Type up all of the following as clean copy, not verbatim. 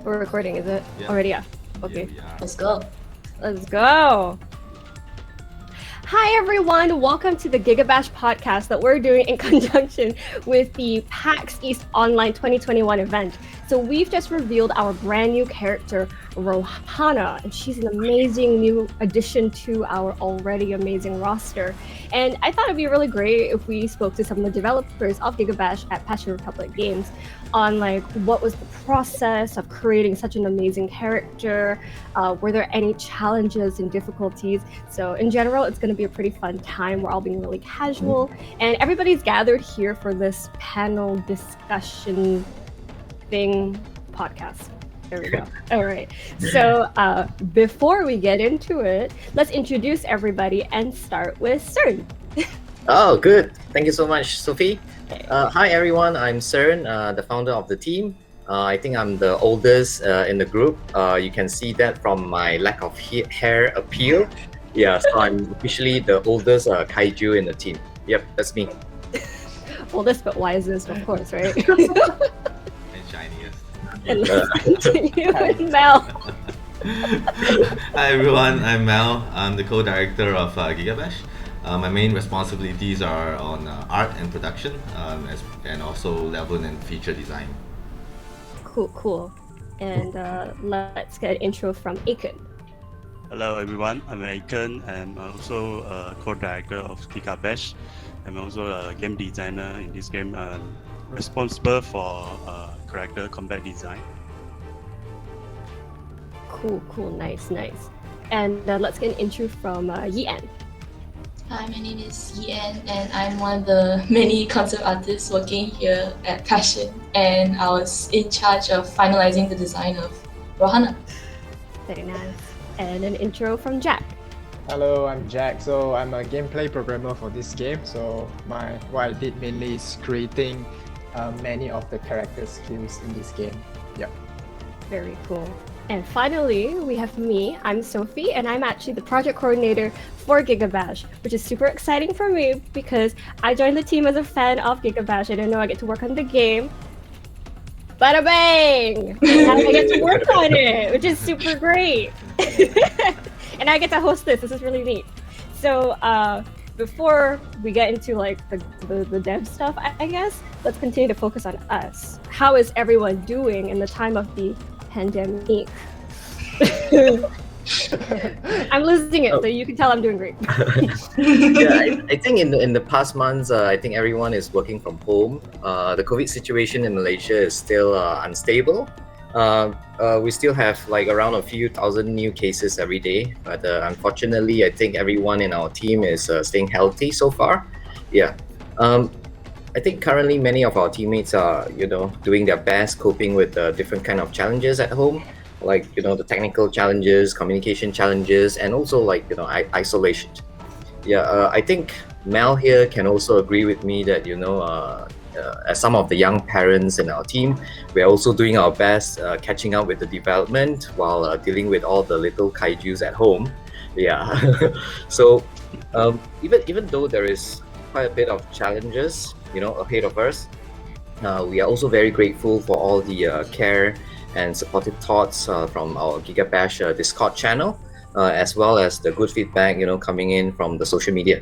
We're recording, is it? Yeah. Already, yeah. Okay. Yeah, Let's go. Let's go. Hi everyone, welcome to the GigaBash podcast that we're doing in conjunction with the PAX East Online 2021 event. So we've just revealed our brand new character, Rohanna, and she's an amazing new addition to our already amazing roster. And I thought it'd be really great if we spoke to some of the developers of GigaBash at Passion Republic Games on like what was the process of creating such an amazing character. Were there any challenges and difficulties? So in general, it's going to be a pretty fun time. We're all being really casual, and everybody's gathered here for this panel discussion thing podcast. There we go. All right. So before we get into it, let's introduce everybody and start with CERN. Oh, good. Thank you so much, Sophie. Hi, everyone. I'm CERN, the founder of the team. I think I'm the oldest in the group. You can see that from my lack of hair appeal. Yeah, so I'm officially the oldest kaiju in the team. Yep, that's me. Oldest but wisest, of course, right? and shiniest. And let's continue with Mel. Hi everyone, I'm Mel. I'm the co-director of GigaBash. My main responsibilities are on art and production, and also level and feature design. Cool. And let's get an intro from Aiken. Hello everyone, I'm Aiken. I'm also a co-director of GigaBash. I'm also a game designer in this game, responsible for character combat design. Cool, nice. And let's get an intro from Yi-An. Hi, my name is Yi-An, and I'm one of the many concept artists working here at Passion, and I was in charge of finalizing the design of Rohanna. Very nice. And an intro from Jack. Hello, I'm Jack. So I'm a gameplay programmer for this game. So what I did mainly is creating many of the character skills in this game. Yep. Very cool. And finally, we have me. I'm Sophie, and I'm actually the project coordinator for GigaBash, which is super exciting for me because I joined the team as a fan of GigaBash. I didn't know I get to work on the game. Bada bang! And I get to work on it, which is super great. And I get to host this. This is really neat. So before we get into like the dev stuff, I guess, let's continue to focus on us. How is everyone doing in the time of the pandemic? I'm losing it, so you can tell I'm doing great. Yeah, I think in the past months, I think everyone is working from home. The COVID situation in Malaysia is still unstable. We still have like around a few thousand new cases every day, but unfortunately, I think everyone in our team is staying healthy so far. Yeah. I think currently many of our teammates are, doing their best coping with different kind of challenges at home, like, the technical challenges, communication challenges, and also like, isolation. Yeah, I think Mel here can also agree with me that, as some of the young parents in our team, we're also doing our best catching up with the development while dealing with all the little kaijus at home. Yeah. So even though there is quite a bit of challenges, ahead of us, we are also very grateful for all the care and supportive thoughts from our GigaBash Discord channel, as well as the good feedback, coming in from the social media.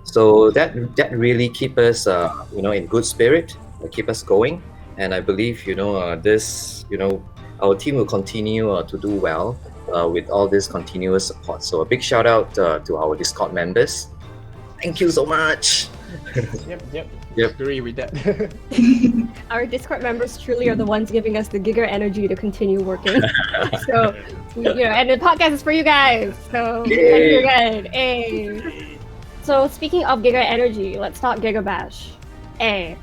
So that really keep us, in good spirit, keep us going. And I believe, our team will continue to do well with all this continuous support. So a big shout out to our Discord members. Thank you so much. Yep. Agree with that. Our Discord members truly are the ones giving us the Giga energy to continue working. So, and the podcast is for you guys. So, you're good. Hey. So, speaking of Giga energy, let's talk GigaBash. Hey.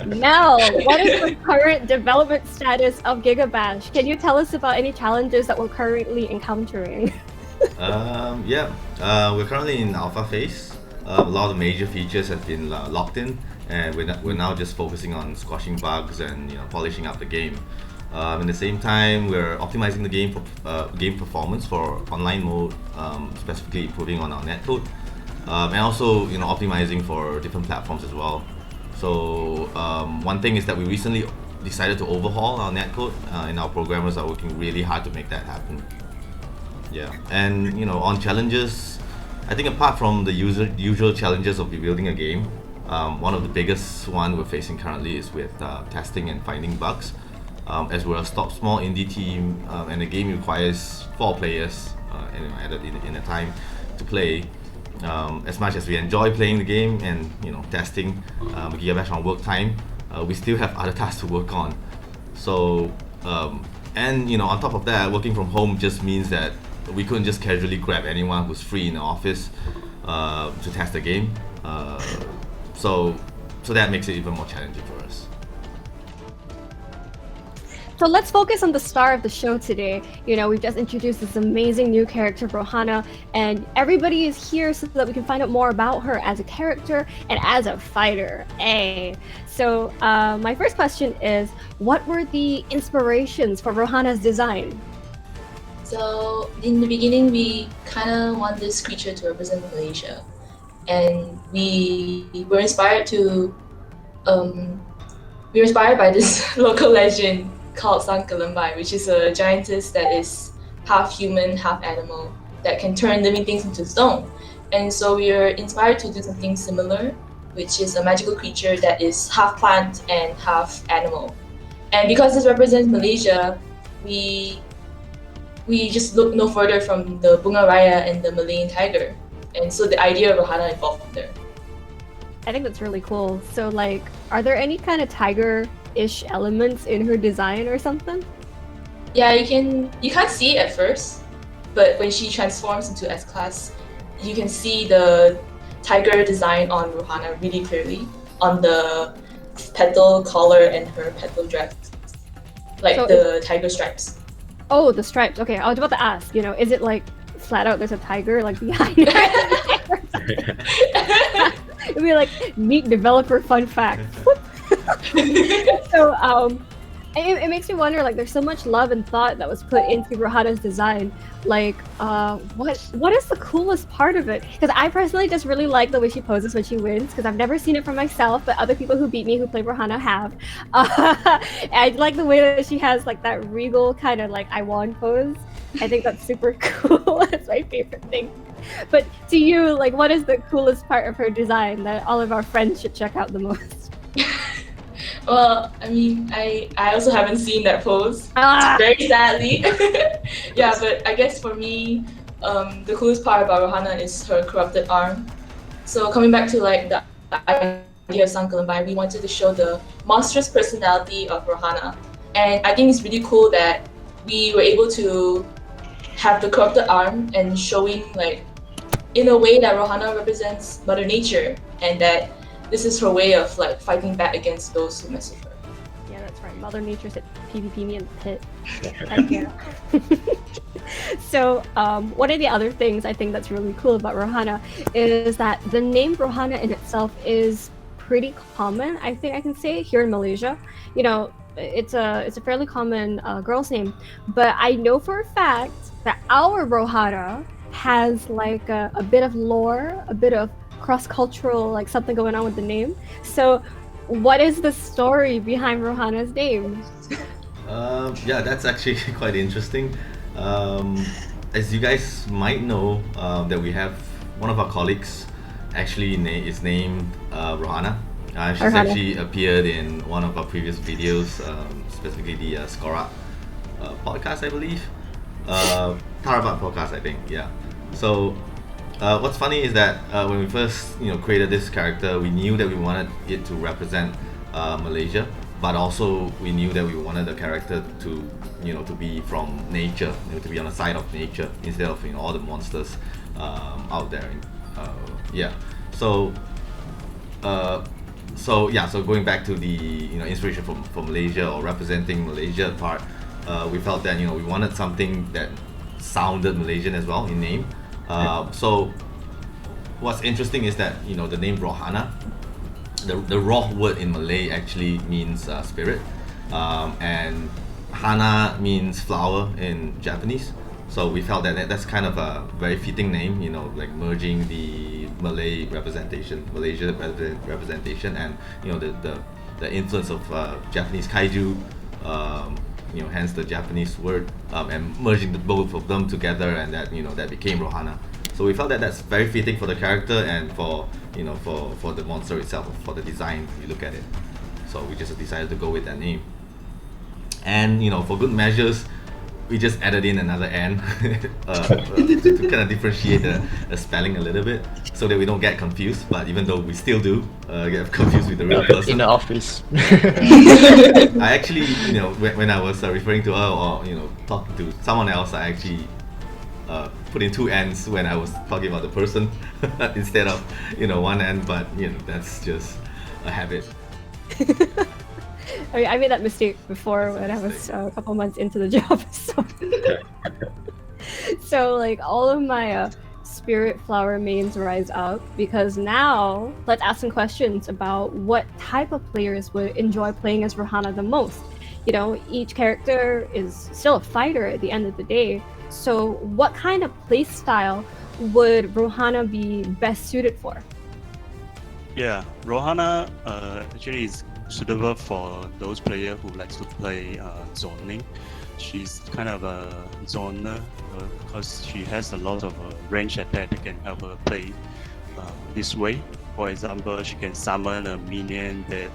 Mel, what is the current development status of GigaBash? Can you tell us about any challenges that we're currently encountering? We're currently in alpha phase. A lot of major features have been locked in, and we're now just focusing on squashing bugs and polishing up the game. At the same time, we're optimizing the game performance for online mode, specifically improving on our netcode, and also optimizing for different platforms as well. So one thing is that we recently decided to overhaul our netcode, and our programmers are working really hard to make that happen. Yeah, and on challenges, I think apart from the usual challenges of building a game, one of the biggest one we're facing currently is with testing and finding bugs. As we're a small indie team, and the game requires 4 players in a time to play. As much as we enjoy playing the game and testing GigaBash on work time, we still have other tasks to work on. So and on top of that, working from home just means that we couldn't just casually grab anyone who's free in the office to test the game. So that makes it even more challenging for us. So let's focus on the star of the show today. We've just introduced this amazing new character, Rohanna, and everybody is here so that we can find out more about her as a character and as a fighter. So my first question is, what were the inspirations for Rohanna's design? So in the beginning, we kind of want this creature to represent Malaysia, and we were inspired by this local legend called Sang Kelembai, which is a giantess that is half human, half animal, that can turn living things into stone. And so we are inspired to do something similar, which is a magical creature that is half plant and half animal. And because this represents Malaysia, we just look no further from the Bunga Raya and the Malayan tiger. And so the idea of Rohanna evolved from there. I think that's really cool. So are there any kind of tiger-ish elements in her design or something? Yeah, you can't see it at first, but when she transforms into S-Class, you can see the tiger design on Rohanna really clearly on the petal collar and her petal dress, the tiger stripes. Oh, the stripes. Okay, I was about to ask, is it flat out there's a tiger behind her? It'd be neat developer fun fact. So it makes me wonder, there's so much love and thought that was put into Rohanna's design. What is the coolest part of it? Because I personally just really like the way she poses when she wins, because I've never seen it for myself, but other people who beat me who play Rohanna have. I like the way that she has that regal kind of I won pose. I think that's super cool. That's my favorite thing. But to you, what is the coolest part of her design that all of our friends should check out the most? Well, I mean, I also haven't seen that pose, very sadly. Yeah, but I guess for me, the coolest part about Rohanna is her corrupted arm. So coming back to the idea of Sang Kelembai, we wanted to show the monstrous personality of Rohanna. And I think it's really cool that we were able to have the corrupted arm and showing in a way that Rohanna represents Mother Nature, and that this is her way of fighting back against those who mess with her. Yeah, that's right. Mother Nature said PvP me in the pit. So one of the other things I think that's really cool about Rohanna is that the name Rohanna in itself is pretty common. I think I can say here in Malaysia. It's a fairly common girl's name, but I know for a fact that our Rohanna has a bit of lore, a bit of cross-cultural something going on with the name. So what is the story behind Rohanna's name? Yeah, that's actually quite interesting. As you guys might know, that we have one of our colleagues actually is named Rohanna. She's actually appeared in one of our previous videos, specifically the Skorak podcast, I believe. Tarabak podcast, I think, yeah. So what's funny is that when we first created this character, we knew that we wanted it to represent Malaysia, but also we knew that we wanted the character to to be from nature, to be on the side of nature instead of all the monsters out there. Yeah. So going back to the inspiration from Malaysia or representing Malaysia part, we felt that we wanted something that sounded Malaysian as well in name. So what's interesting is that the name Rohanna, the raw word in Malay actually means spirit, and Hana means flower in Japanese. So we felt that that's kind of a very fitting name, merging the Malay representation, Malaysia representation, and the the influence of Japanese kaiju, hence the Japanese word, and merging the both of them together, and that became Rohanna. So we felt that that's very fitting for the character and for the monster itself, for the design. If you look at it, so we just decided to go with that name. And for good measures, we just added in another N to kind of differentiate the spelling a little bit, so that we don't get confused. But even though we still do get confused with the real person. In the office. I actually, when I was referring to her or talking to someone else, I actually put in two N's when I was talking about the person instead of one N. But that's just a habit. I mean, I made that mistake before when I was a couple months into the job. So like all of my spirit flower mains rise up, because now let's ask some questions about what type of players would enjoy playing as Rohanna the most. Each character is still a fighter at the end of the day. So what kind of play style would Rohanna be best suited for? Yeah, Rohanna actually is suitable for those players who likes to play zoning. She's kind of a zoner because she has a lot of range attack that can help her play this way. For example, she can summon a minion that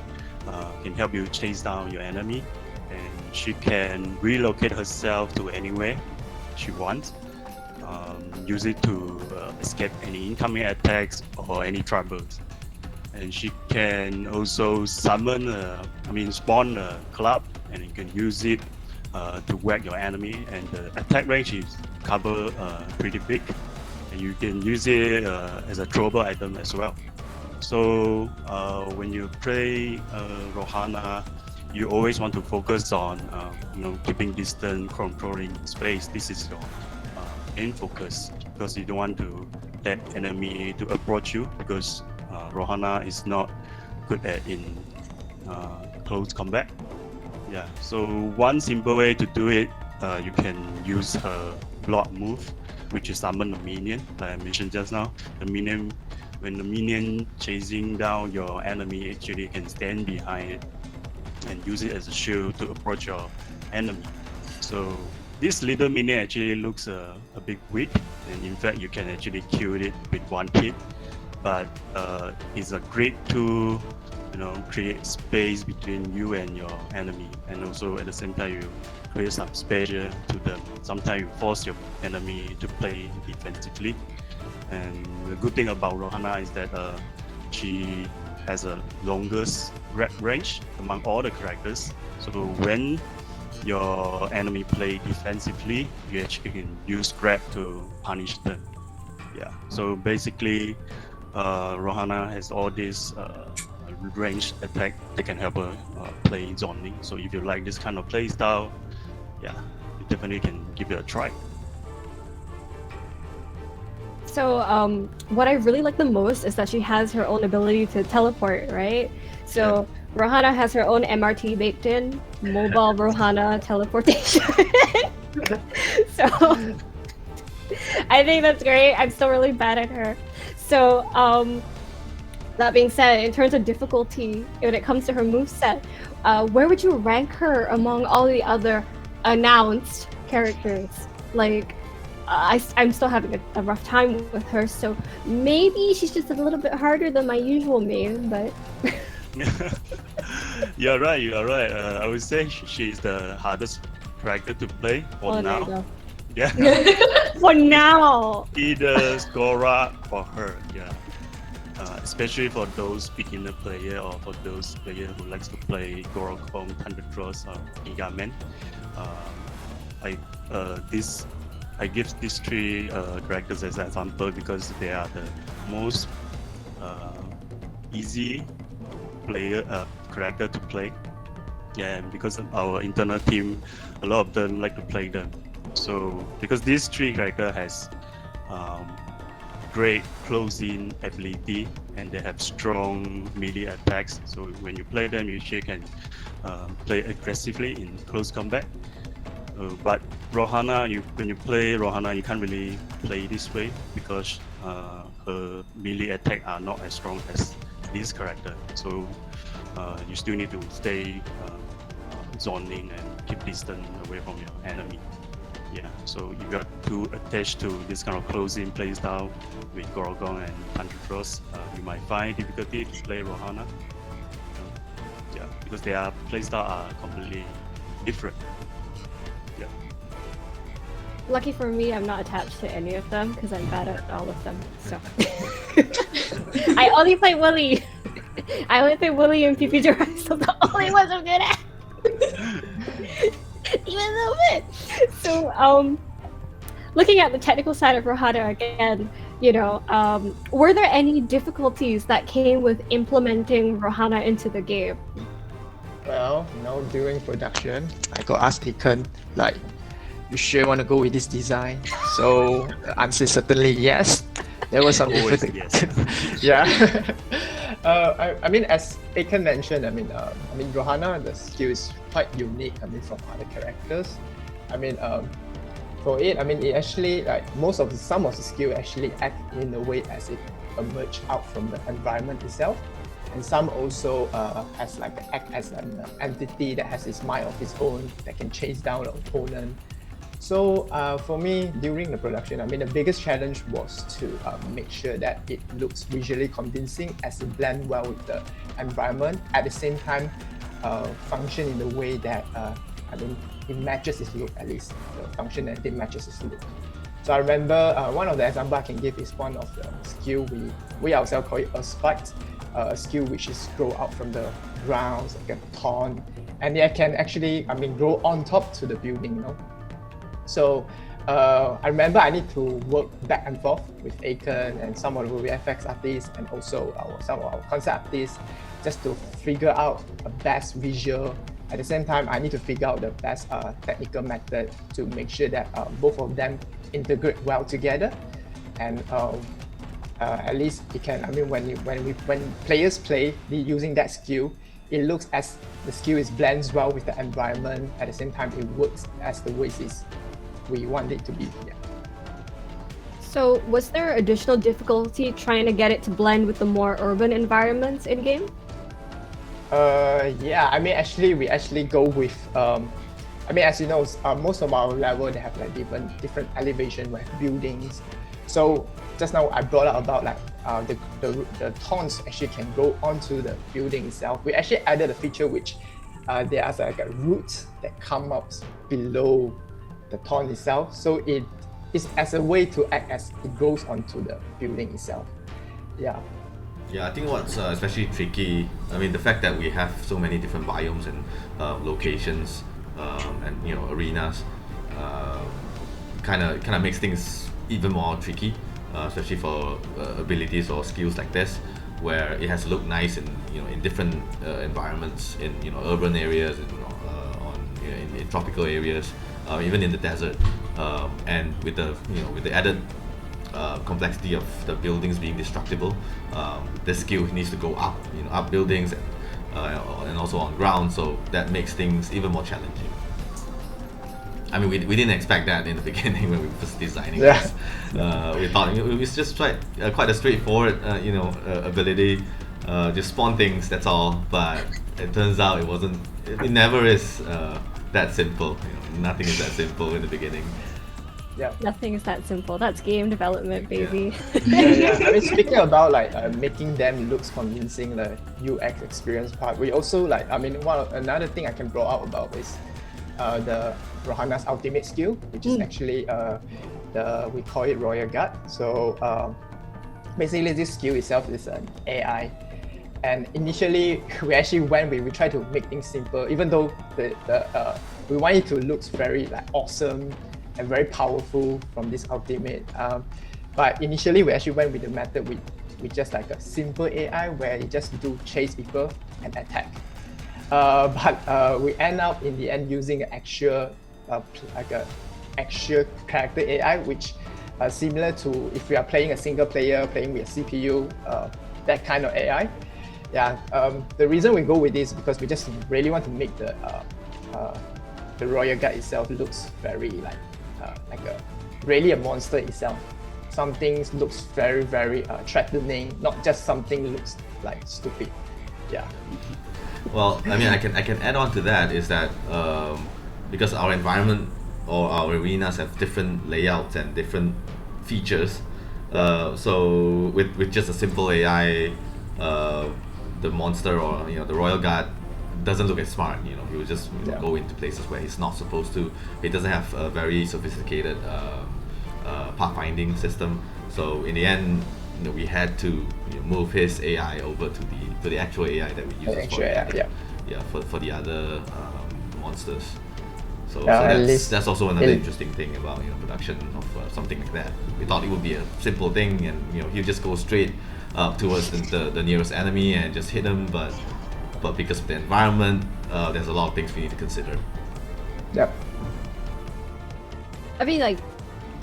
can help you chase down your enemy, and she can relocate herself to anywhere she wants. Use it to escape any incoming attacks or any troubles. And she can also summon, spawn a club, and you can use it to whack your enemy. And the attack range is cover pretty big, and you can use it as a throwable item as well. So when you play Rohanna, you always want to focus on keeping distance, controlling space. This is your main focus, because you don't want to let enemy to approach you, because Rohanna is not good at in close combat. Yeah, so one simple way to do it, you can use her block move, which is summon a minion, like I mentioned just now. When the minion chasing down your enemy, actually can stand behind it and use it as a shield to approach your enemy. So this little minion actually looks a bit weak, and in fact you can actually kill it with one hit. But it's a great tool, create space between you and your enemy, and also at the same time you create some space to them. Sometimes you force your enemy to play defensively. And the good thing about Rohanna is that she has a longest grab range among all the characters. So when your enemy play defensively, you actually can use grab to punish them. Yeah, so basically Rohanna has all this range attack that can help her play zoning. So if you like this kind of play style, yeah, you definitely can give it a try. So what I really like the most is that she has her own ability to teleport, right? So yeah. Rohanna has her own MRT baked in, mobile Rohanna teleportation. So I think that's great. I'm still really bad at her. So that being said, in terms of difficulty, when it comes to her moveset, where would you rank her among all the other announced characters? Like, I'm still having a rough time with her, so maybe she's just a little bit harder than my usual main, but... You're right. I would say she's the hardest character to play for now. Yeah. For now. Either Scora or her, yeah. Especially for those beginner player or for those player who likes to play Gorokong, Thundercross, or Gigaman. I give these three characters as an example because they are the most easy character to play. Yeah, and because of our internal team, a lot of them like to play them. So because these three characters has great close-in ability, and they have strong melee attacks. So when you play them, you actually can play aggressively in close combat. But Rohanna, when you play Rohanna, you can't really play this way because her melee attack are not as strong as this character. So you still need to stay zoning and keep distance away from your enemy. Yeah, so you got to attach to this kind of close-in playstyle with Gorgon and Thunderfrost. You might find difficulty to play Rohanna. Yeah, because their playstyle are completely different. Yeah. Lucky for me, I'm not attached to any of them because I'm bad at all of them. So I only play Willy. I only play Willy and PP Direct, so the only ones I'm good at. Even a little bit. So, looking at the technical side of Rohanna again, were there any difficulties that came with implementing Rohanna into the game? Well, during production, I got asked Taken, like, you sure want to go with this design? So the answer is certainly yes. There was some Always difficulty. yes. Yeah. I mean, as Aiken mentioned, Rohanna, the skill is quite unique. From other characters. For it, it actually some of the skill actually act in a way as it emerge out from the environment itself, and some also act as an entity that has its mind of its own that can chase down the opponent. So for me, during the production, the biggest challenge was to make sure that it looks visually convincing as it blends well with the environment. At the same time, function in the way that it matches its look. At least the functionality matches its look. So I remember one of the examples I can give is one of the skill we ourselves call it a spike, a skill which is grow out from the ground like a thorn, and it can actually grow on top to the building. So I remember I need to work back and forth with Aiken and some of the VFX artists and also some of our concept artists just to figure out a best visual. At the same time, I need to figure out the best technical method to make sure that both of them integrate well together. And at least it can, when players play using that skill, it looks as the skill is blends well with the environment. At the same time, it works as the way we want it to be. Yeah. So was there additional difficulty trying to get it to blend with the more urban environments in game? Yeah, actually we go with as you know, most of our level they have like different elevation with buildings. So just now I brought up about the thorns actually can go onto the building itself. We actually added a feature which there are like a root that come up below the thorn itself, so it is as a way to act as it goes onto the building itself. Yeah. Yeah, I think what's especially tricky, the fact that we have so many different biomes and locations and arenas, kind of makes things even more tricky, especially for abilities or skills like this, where it has to look nice in different environments, in urban areas, in tropical areas, even in the desert, and with the added complexity of the buildings being destructible, the skill needs to go up, up buildings and also on ground, so that makes things even more challenging. We didn't expect that in the beginning when we were just designing this. We thought it was just quite a straightforward ability, just spawn things, that's all, but it turns out it never is that simple. Nothing is that simple in the beginning. Yeah. Nothing is that simple. That's game development, baby. Yeah. Speaking about making them looks convincing, the UX experience part, we also another thing I can draw out about is the Rohanna's ultimate skill, which is actually we call it Royal Guard. So basically this skill itself is an AI. And initially, we tried to make things simple, even though we want it to look very awesome and very powerful from this ultimate. But initially, we actually went with the method with just like a simple AI where it just do chase people and attack. But we end up in the end using an actual character AI, which similar to if we are playing a single player, playing with a CPU, that kind of AI. Yeah, the reason we go with this is because we just really want to make the Royal Guard itself looks very like a monster itself. Something looks very, very threatening, not just something looks like stupid. yeah. Well, I mean, I can add on to that is that because our environment or our arenas have different layouts and different features, so with just a simple AI, the monster or the royal guard doesn't look as smart. He will just go into places where he's not supposed to. He doesn't have a very sophisticated pathfinding system. So in the end, we had to move his AI over to the actual AI that we use for the other monsters. So that's also another interesting thing about production of something like that. We thought it would be a simple thing, and he'll just go straight towards the nearest enemy and just hit him. But because of the environment, there's a lot of things we need to consider. Yep. I mean,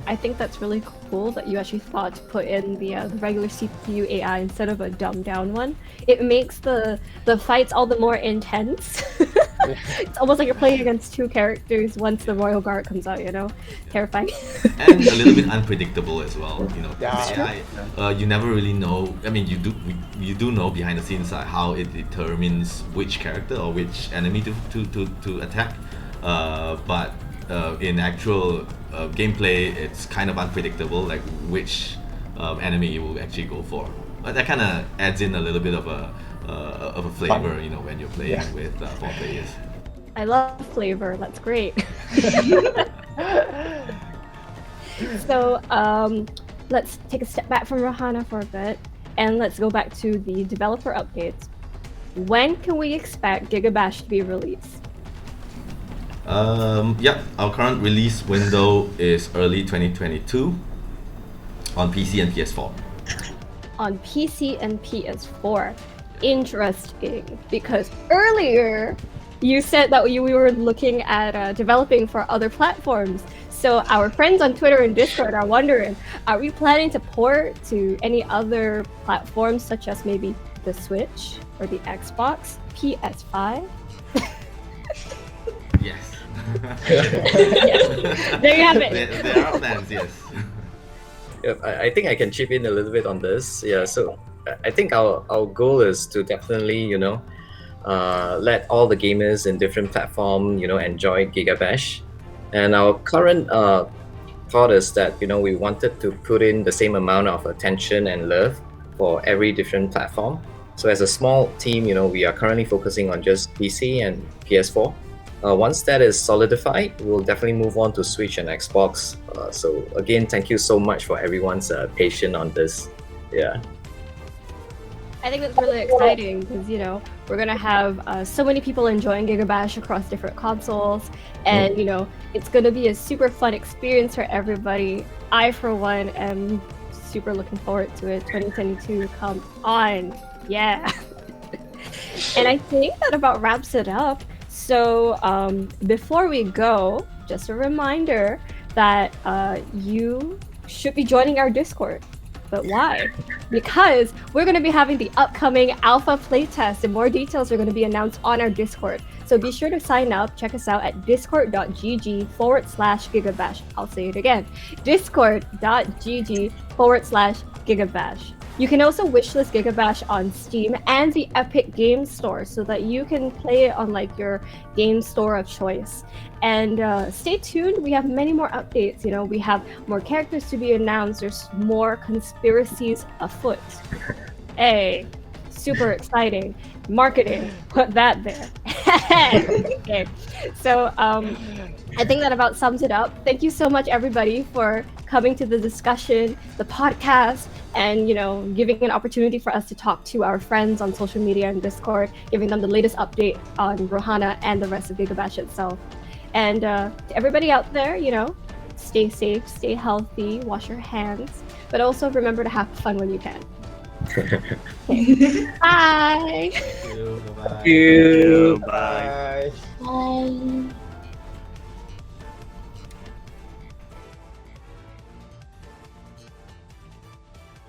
I think that's really cool that you actually thought to put in the regular CPU AI instead of a dumbed down one. It makes the fights all the more intense. It's almost like you're playing against two characters once the Royal Guard comes out, Terrifying. And a little bit unpredictable as well. The Yeah. AI, you never really know. I mean, you do know behind the scenes how it determines which character or which enemy to attack. But in actual gameplay, it's kind of unpredictable, like which enemy you will actually go for. But that kind of adds in a little bit of a flavor, when you're playing with 4 players. I love flavor. That's great. So let's take a step back from Rohanna for a bit, and let's go back to the developer updates. When can we expect GigaBash to be released? Our current release window is early 2022 on PC and PS4. On PC and PS4. Interesting, because earlier you said that we were looking at developing for other platforms. So our friends on Twitter and Discord are wondering, are we planning to port to any other platforms such as maybe the Switch or the Xbox, PS5? Yes. Yes. There you have it. There are plans, yes. Yep, I think I can chip in a little bit on this. Yeah, so I think our goal is to definitely, let all the gamers in different platforms, enjoy GigaBash. And our current thought is that, we wanted to put in the same amount of attention and love for every different platform. So as a small team, we are currently focusing on just PC and PS4. Once that is solidified, we'll definitely move on to Switch and Xbox. So again, thank you so much for everyone's patience on this. Yeah. I think that's really exciting because, we're going to have so many people enjoying GigaBash across different consoles. And, it's going to be a super fun experience for everybody. I, for one, am super looking forward to it. 2022, come on. Yeah. And I think that about wraps it up. So before we go, just a reminder that you should be joining our Discord. But why? Because we're going to be having the upcoming alpha playtest, and more details are going to be announced on our Discord. So be sure to sign up. Check us out at discord.gg/GigaBash. I'll say it again. discord.gg/GigaBash. You can also wishlist GigaBash on Steam and the Epic Games Store so that you can play it on your game store of choice. And stay tuned. We have many more updates. We have more characters to be announced. There's more conspiracies afoot. Hey, super exciting. Marketing, put that there. Okay. So I think that about sums it up. Thank you so much, everybody, for coming to the discussion, the podcast, and giving an opportunity for us to talk to our friends on social media and Discord, giving them the latest update on Rohanna and the rest of GigaBash itself. And to everybody out there, stay safe, stay healthy, wash your hands, but also remember to have fun when you can. Okay. Bye. Thank you. Bye-bye. Thank you. Bye.